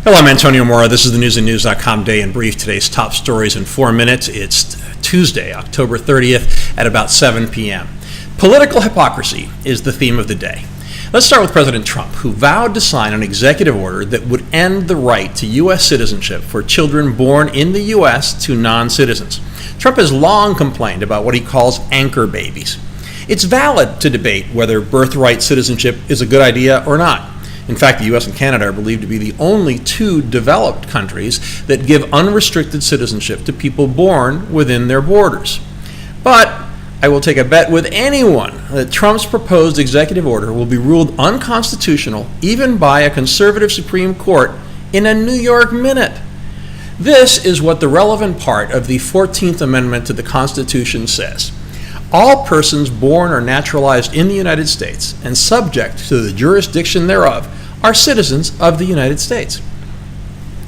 Hello, I'm Antonio Mora. This is the newsandnews.com Day in Brief. Today's top stories in 4 minutes. It's Tuesday, October 30th at about 7 p.m. Political hypocrisy is the theme of the day. Let's start with President Trump, who vowed to sign an executive order that would end the right to U.S. citizenship for children born in the U.S. to non-citizens. Trump has long complained about what he calls anchor babies. It's valid to debate whether birthright citizenship is a good idea or not. In fact, the U.S. and Canada are believed to be the only two developed countries that give unrestricted citizenship to people born within their borders. But I will take a bet with anyone that Trump's proposed executive order will be ruled unconstitutional even by a conservative Supreme Court in a New York minute. This is what the relevant part of the 14th Amendment to the Constitution says. All persons born or naturalized in the United States and subject to the jurisdiction thereof are citizens of the United States.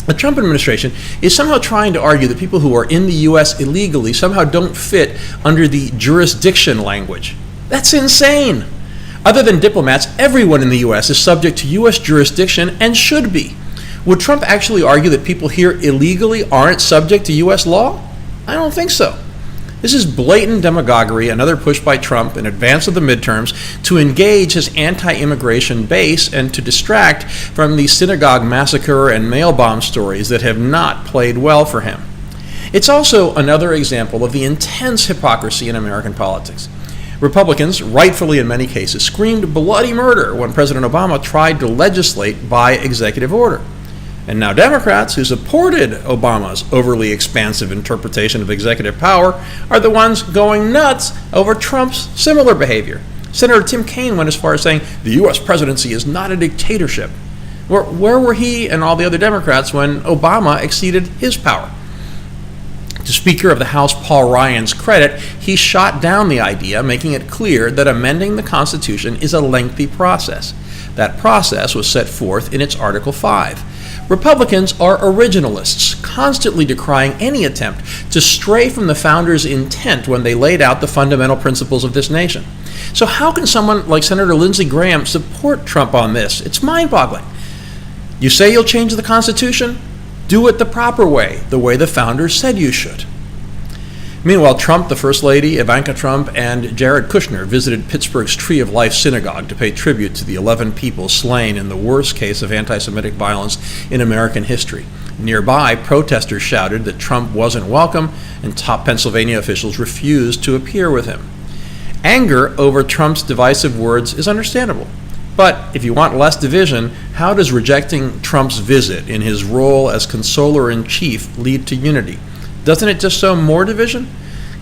The Trump administration is somehow trying to argue that people who are in the U.S. illegally somehow don't fit under the jurisdiction language. That's insane. Other than diplomats, everyone in the U.S. is subject to U.S. jurisdiction and should be. Would Trump actually argue that people here illegally aren't subject to U.S. law? I don't think so. This is blatant demagoguery, another push by Trump in advance of the midterms to engage his anti-immigration base and to distract from the synagogue massacre and mail bomb stories that have not played well for him. It's also another example of the intense hypocrisy in American politics. Republicans, rightfully in many cases, screamed bloody murder when President Obama tried to legislate by executive order. And now Democrats, who supported Obama's overly expansive interpretation of executive power, are the ones going nuts over Trump's similar behavior. Senator Tim Kaine went as far as saying the U.S. presidency is not a dictatorship. Where were he and all the other Democrats when Obama exceeded his power? To Speaker of the House Paul Ryan's credit, he shot down the idea, making it clear that amending the Constitution is a lengthy process. That process was set forth in its Article 5. Republicans are originalists, constantly decrying any attempt to stray from the founders' intent when they laid out the fundamental principles of this nation. So how can someone like Senator Lindsey Graham support Trump on this? It's mind-boggling. You say you'll change the Constitution? Do it the proper way, the way the founders said you should. Meanwhile, Trump, the First Lady, Ivanka Trump, and Jared Kushner visited Pittsburgh's Tree of Life Synagogue to pay tribute to the 11 people slain in the worst case of anti-Semitic violence in American history. Nearby, protesters shouted that Trump wasn't welcome, and top Pennsylvania officials refused to appear with him. Anger over Trump's divisive words is understandable. But if you want less division, how does rejecting Trump's visit in his role as consoler-in-chief lead to unity? Doesn't it just sow more division?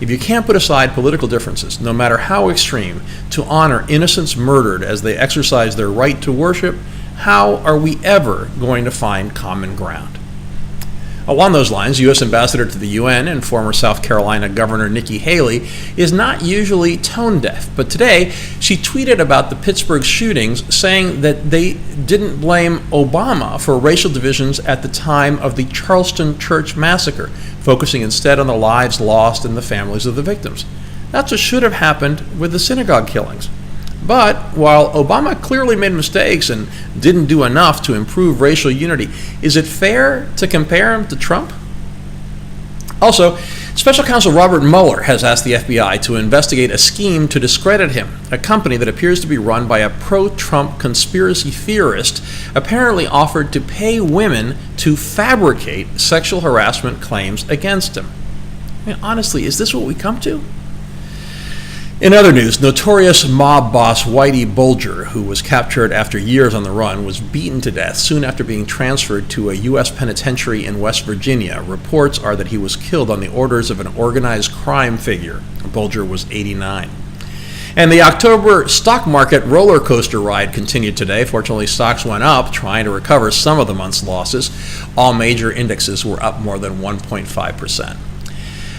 If you can't put aside political differences, no matter how extreme, to honor innocents murdered as they exercise their right to worship, how are we ever going to find common ground? Along those lines, U.S. Ambassador to the UN and former South Carolina Governor Nikki Haley is not usually tone deaf, but today she tweeted about the Pittsburgh shootings, saying that they didn't blame Obama for racial divisions at the time of the Charleston church massacre, focusing instead on the lives lost and the families of the victims. That's what should have happened with the synagogue killings. But while Obama clearly made mistakes and didn't do enough to improve racial unity, is it fair to compare him to Trump? Also, Special Counsel Robert Mueller has asked the FBI to investigate a scheme to discredit him. A company that appears to be run by a pro-Trump conspiracy theorist apparently offered to pay women to fabricate sexual harassment claims against him. I mean, honestly, is this what we come to? In other news, notorious mob boss Whitey Bulger, who was captured after years on the run, was beaten to death soon after being transferred to a U.S. penitentiary in West Virginia. Reports are that he was killed on the orders of an organized crime figure. Bulger was 89. And the October stock market roller coaster ride continued today. Fortunately, stocks went up, trying to recover some of the month's losses. All major indexes were up more than 1.5%.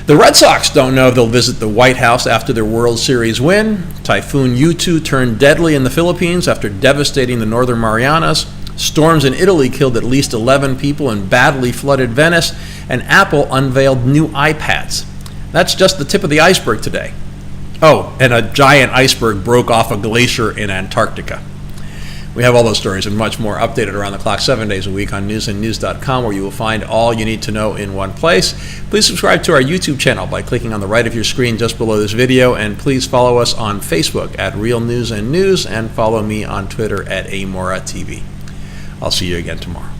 The Red Sox don't know if they'll visit the White House after their World Series win. Typhoon Yutu turned deadly in the Philippines after devastating the Northern Marianas. Storms in Italy killed at least 11 people and badly flooded Venice. And Apple unveiled new iPads. That's just the tip of the iceberg today. Oh, and a giant iceberg broke off a glacier in Antarctica. We have all those stories and much more updated around the clock 7 days a week on newsandnews.com, where you will find all you need to know in one place. Please subscribe to our YouTube channel by clicking on the right of your screen just below this video, and please follow us on Facebook at Real News and News, and follow me on Twitter at AmoraTV. I'll see you again tomorrow.